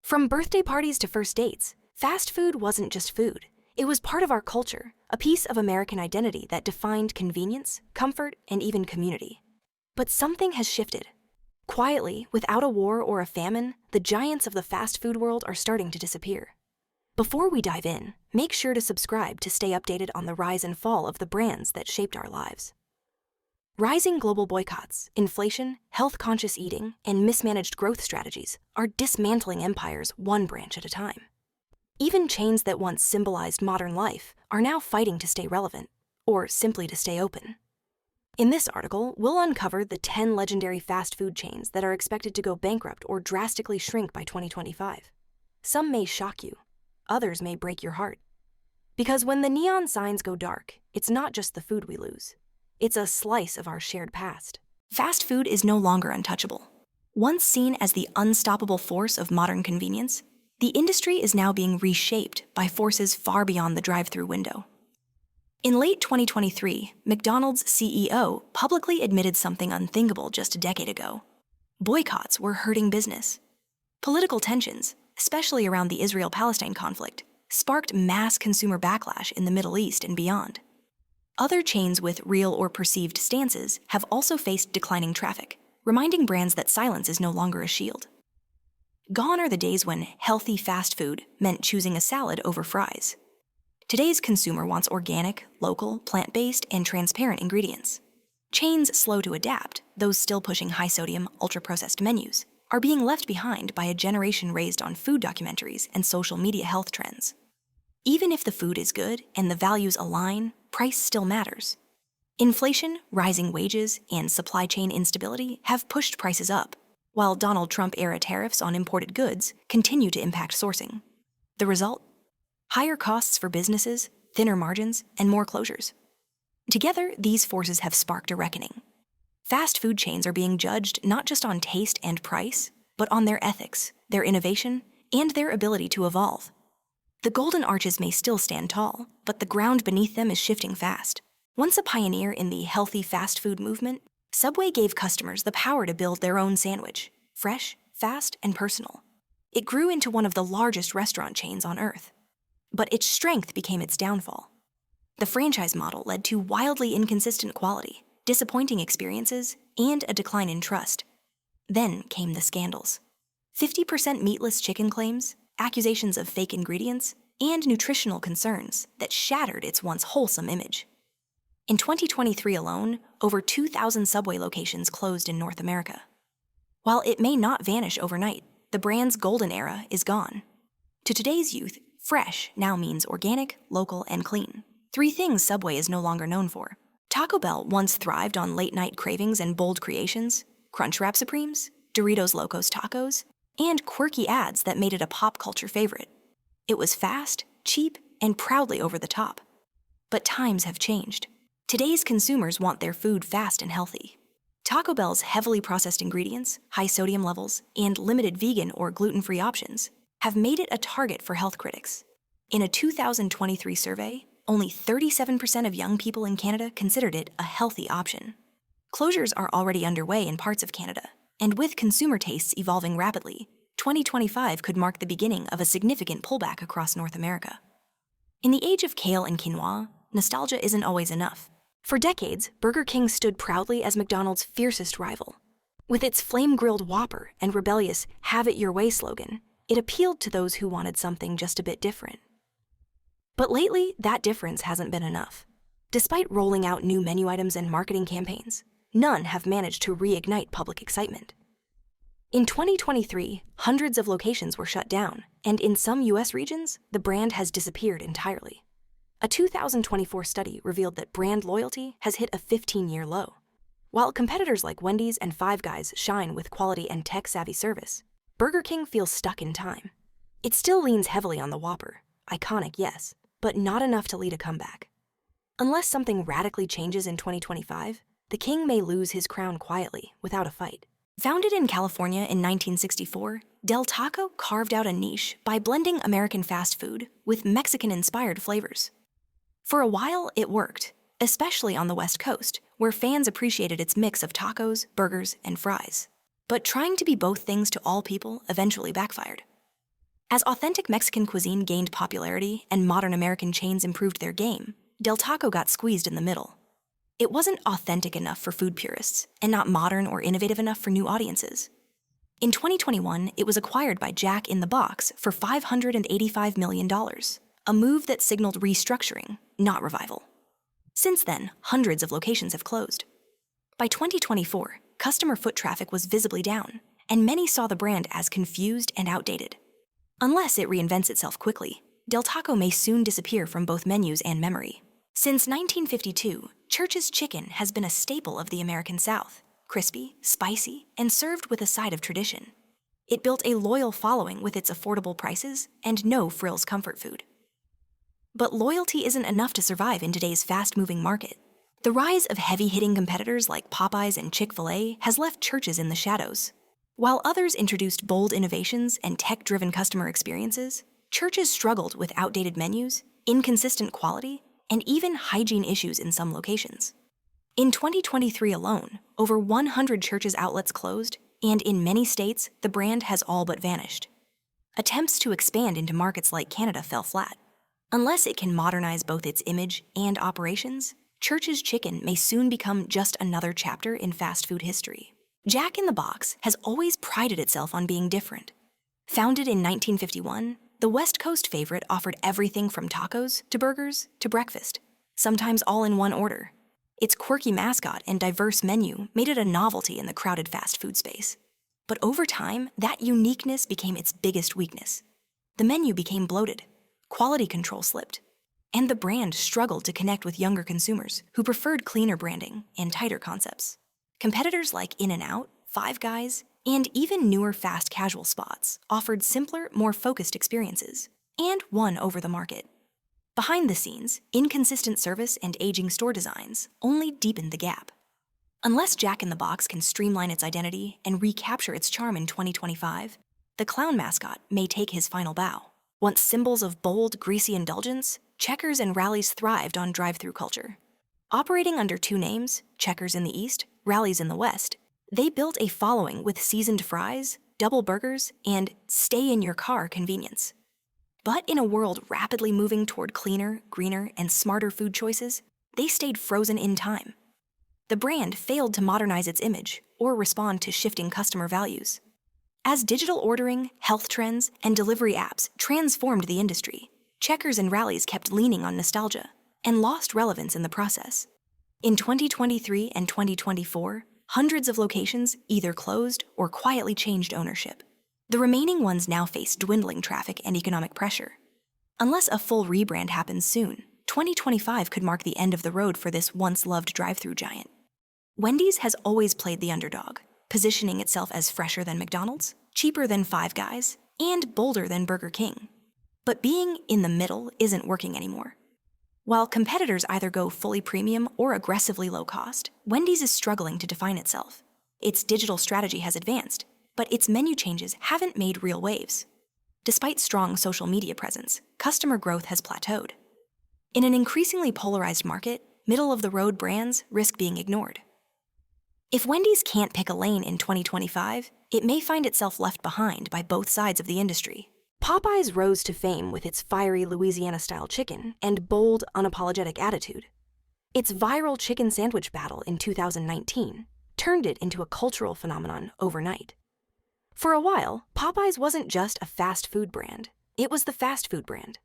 From birthday parties to first dates, fast food wasn't just food. It was part of our culture, a piece of American identity that defined convenience, comfort, and even community. But something has shifted. Quietly, without a war or a famine, the giants of the fast food world are starting to disappear. Before we dive in, make sure to subscribe to stay updated on the rise and fall of the brands that shaped our lives. Rising global boycotts, inflation, health-conscious eating, and mismanaged growth strategies are dismantling empires one branch at a time. Even chains that once symbolized modern life are now fighting to stay relevant, or simply to stay open. In this article, we'll uncover the 10 legendary fast food chains that are expected to go bankrupt or drastically shrink by 2025. Some may shock you, others may break your heart. Because when the neon signs go dark, it's not just the food we lose. It's a slice of our shared past. Fast food is no longer untouchable. Once seen as the unstoppable force of modern convenience, the industry is now being reshaped by forces far beyond the drive-through window. In late 2023, McDonald's CEO publicly admitted something unthinkable just a decade ago. Boycotts were hurting business. Political tensions, especially around the Israel-Palestine conflict, sparked mass consumer backlash in the Middle East and beyond. Other chains with real or perceived stances have also faced declining traffic, reminding brands that silence is no longer a shield. Gone are the days when healthy fast food meant choosing a salad over fries. Today's consumer wants organic, local, plant-based, and transparent ingredients. Chains slow to adapt, those still pushing high-sodium, ultra-processed menus, are being left behind by a generation raised on food documentaries and social media health trends. Even if the food is good and the values align, price still matters. Inflation, rising wages, and supply chain instability have pushed prices up, while Donald Trump-era tariffs on imported goods continue to impact sourcing. The result? Higher costs for businesses, thinner margins, and more closures. Together, these forces have sparked a reckoning. Fast food chains are being judged not just on taste and price, but on their ethics, their innovation, and their ability to evolve. The golden arches may still stand tall, but the ground beneath them is shifting fast. Once a pioneer in the healthy fast food movement, Subway gave customers the power to build their own sandwich, fresh, fast, and personal. It grew into one of the largest restaurant chains on earth. But its strength became its downfall. The franchise model led to wildly inconsistent quality, disappointing experiences, and a decline in trust. Then came the scandals. 50% meatless chicken claims, accusations of fake ingredients, and nutritional concerns that shattered its once wholesome image. In 2023 alone, over 2,000 Subway locations closed in North America. While it may not vanish overnight, the brand's golden era is gone. To today's youth, fresh now means organic, local, and clean. 3 things Subway is no longer known for. Taco Bell once thrived on late-night cravings and bold creations, Crunchwrap Supremes, Doritos Locos Tacos, and quirky ads that made it a pop culture favorite. It was fast, cheap, and proudly over the top. But times have changed. Today's consumers want their food fast and healthy. Taco Bell's heavily processed ingredients, high sodium levels, and limited vegan or gluten-free options have made it a target for health critics. In a 2023 survey, only 37% of young people in Canada considered it a healthy option. Closures are already underway in parts of Canada, and with consumer tastes evolving rapidly, 2025 could mark the beginning of a significant pullback across North America. In the age of kale and quinoa, nostalgia isn't always enough. For decades, Burger King stood proudly as McDonald's fiercest rival. With its flame-grilled Whopper and rebellious "Have it your way" slogan, it appealed to those who wanted something just a bit different. But lately, that difference hasn't been enough. Despite rolling out new menu items and marketing campaigns, none have managed to reignite public excitement. In 2023, hundreds of locations were shut down, and in some U.S. regions, the brand has disappeared entirely. A 2024 study revealed that brand loyalty has hit a 15-year low. While competitors like Wendy's and Five Guys shine with quality and tech-savvy service, Burger King feels stuck in time. It still leans heavily on the Whopper, iconic yes, but not enough to lead a comeback. Unless something radically changes in 2025, the King may lose his crown quietly, without a fight. Founded in California in 1964, Del Taco carved out a niche by blending American fast food with Mexican-inspired flavors. For a while, it worked, especially on the West Coast, where fans appreciated its mix of tacos, burgers, and fries. But trying to be both things to all people eventually backfired. As authentic Mexican cuisine gained popularity and modern American chains improved their game, Del Taco got squeezed in the middle. It wasn't authentic enough for food purists, and not modern or innovative enough for new audiences. In 2021, it was acquired by Jack in the Box for $585 million, a move that signaled restructuring, not revival. Since then, hundreds of locations have closed. By 2024, customer foot traffic was visibly down, and many saw the brand as confused and outdated. Unless it reinvents itself quickly, Del Taco may soon disappear from both menus and memory. Since 1952, Church's Chicken has been a staple of the American South, crispy, spicy, and served with a side of tradition. It built a loyal following with its affordable prices and no-frills comfort food. But loyalty isn't enough to survive in today's fast-moving market. The rise of heavy-hitting competitors like Popeyes and Chick-fil-A has left Church's in the shadows. While others introduced bold innovations and tech-driven customer experiences, Church's struggled with outdated menus, inconsistent quality, and even hygiene issues in some locations. In 2023 alone, over 100 Church's outlets closed, and in many states, the brand has all but vanished. Attempts to expand into markets like Canada fell flat. Unless it can modernize both its image and operations, Church's Chicken may soon become just another chapter in fast food history. Jack in the Box has always prided itself on being different. Founded in 1951, the West Coast favorite offered everything from tacos to burgers to breakfast, sometimes all in one order. Its quirky mascot and diverse menu made it a novelty in the crowded fast food space. But over time, that uniqueness became its biggest weakness. The menu became bloated, quality control slipped, and the brand struggled to connect with younger consumers who preferred cleaner branding and tighter concepts. Competitors like In-N-Out, Five Guys, and even newer fast casual spots offered simpler, more focused experiences, and won over the market. Behind the scenes, inconsistent service and aging store designs only deepened the gap. Unless Jack in the Box can streamline its identity and recapture its charm in 2025, the clown mascot may take his final bow. Once symbols of bold, greasy indulgence, Checkers and Rallies thrived on drive-thru culture. Operating under two names, Checkers in the East, Rallies in the West, they built a following with seasoned fries, double burgers, and stay-in-your-car convenience. But in a world rapidly moving toward cleaner, greener, and smarter food choices, they stayed frozen in time. The brand failed to modernize its image or respond to shifting customer values. As digital ordering, health trends, and delivery apps transformed the industry, Checkers and Rallies kept leaning on nostalgia and lost relevance in the process. In 2023 and 2024, hundreds of locations either closed or quietly changed ownership. The remaining ones now face dwindling traffic and economic pressure. Unless a full rebrand happens soon, 2025 could mark the end of the road for this once-loved drive-thru giant. Wendy's has always played the underdog, positioning itself as fresher than McDonald's, cheaper than Five Guys, and bolder than Burger King. But being in the middle isn't working anymore. While competitors either go fully premium or aggressively low cost, Wendy's is struggling to define itself. Its digital strategy has advanced, but its menu changes haven't made real waves. Despite strong social media presence, customer growth has plateaued. In an increasingly polarized market, middle-of-the-road brands risk being ignored. If Wendy's can't pick a lane in 2025, it may find itself left behind by both sides of the industry. Popeyes rose to fame with its fiery Louisiana-style chicken and bold, unapologetic attitude. Its viral chicken sandwich battle in 2019 turned it into a cultural phenomenon overnight. For a while, Popeyes wasn't just a fast food brand, it was the fast food brand.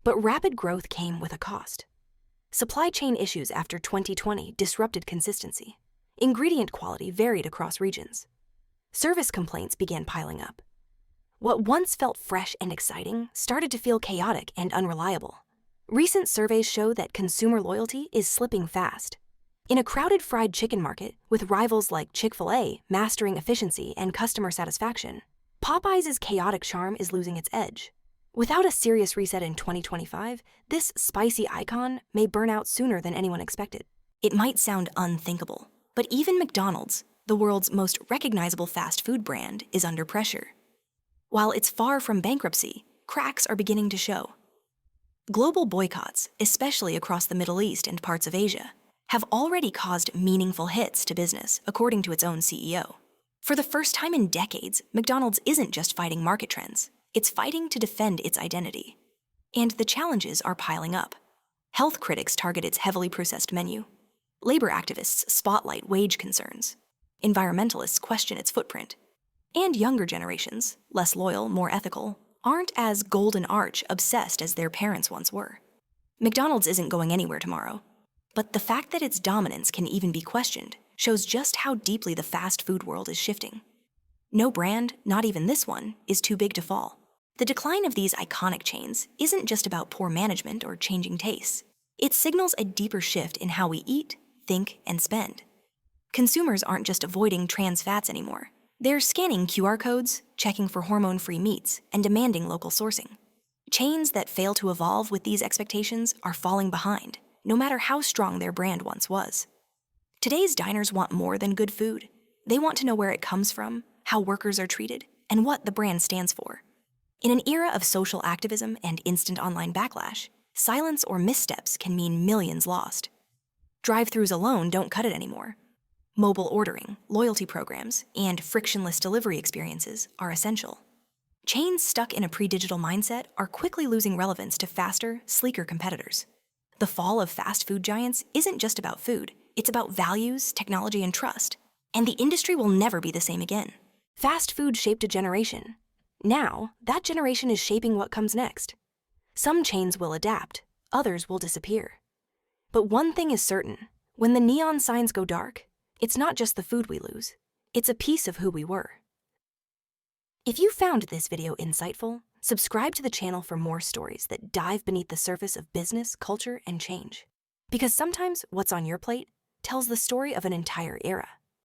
But rapid growth came with a cost. Supply chain issues after 2020 disrupted consistency. Ingredient quality varied across regions. Service complaints began piling up. What once felt fresh and exciting started to feel chaotic and unreliable. Recent surveys show that consumer loyalty is slipping fast. In a crowded fried chicken market, with rivals like Chick-fil-A mastering efficiency and customer satisfaction, Popeyes' chaotic charm is losing its edge. Without a serious reset in 2025, this spicy icon may burn out sooner than anyone expected. It might sound unthinkable, but even McDonald's, the world's most recognizable fast food brand, is under pressure. While it's far from bankruptcy, cracks are beginning to show. Global boycotts, especially across the Middle East and parts of Asia, have already caused meaningful hits to business, according to its own CEO. For the first time in decades, McDonald's isn't just fighting market trends. It's fighting to defend its identity. And the challenges are piling up. Health critics target its heavily processed menu. Labor activists spotlight wage concerns. Environmentalists question its footprint. And younger generations, less loyal, more ethical, aren't as golden arch obsessed as their parents once were. McDonald's isn't going anywhere tomorrow. But the fact that its dominance can even be questioned shows just how deeply the fast food world is shifting. No brand, not even this one, is too big to fall. The decline of these iconic chains isn't just about poor management or changing tastes. It signals a deeper shift in how we eat, think, and spend. Consumers aren't just avoiding trans fats anymore. They're scanning QR codes, checking for hormone-free meats, and demanding local sourcing. Chains that fail to evolve with these expectations are falling behind, no matter how strong their brand once was. Today's diners want more than good food. They want to know where it comes from, how workers are treated, and what the brand stands for. In an era of social activism and instant online backlash, silence or missteps can mean millions lost. Drive-thrus alone don't cut it anymore. Mobile ordering, loyalty programs, and frictionless delivery experiences are essential. Chains stuck in a pre-digital mindset are quickly losing relevance to faster, sleeker competitors. The fall of fast food giants isn't just about food, it's about values, technology, and trust. And the industry will never be the same again. Fast food shaped a generation. Now, that generation is shaping what comes next. Some chains will adapt, others will disappear. But one thing is certain, when the neon signs go dark, it's not just the food we lose, it's a piece of who we were. If you found this video insightful, subscribe to the channel for more stories that dive beneath the surface of business, culture, and change. Because sometimes what's on your plate tells the story of an entire era.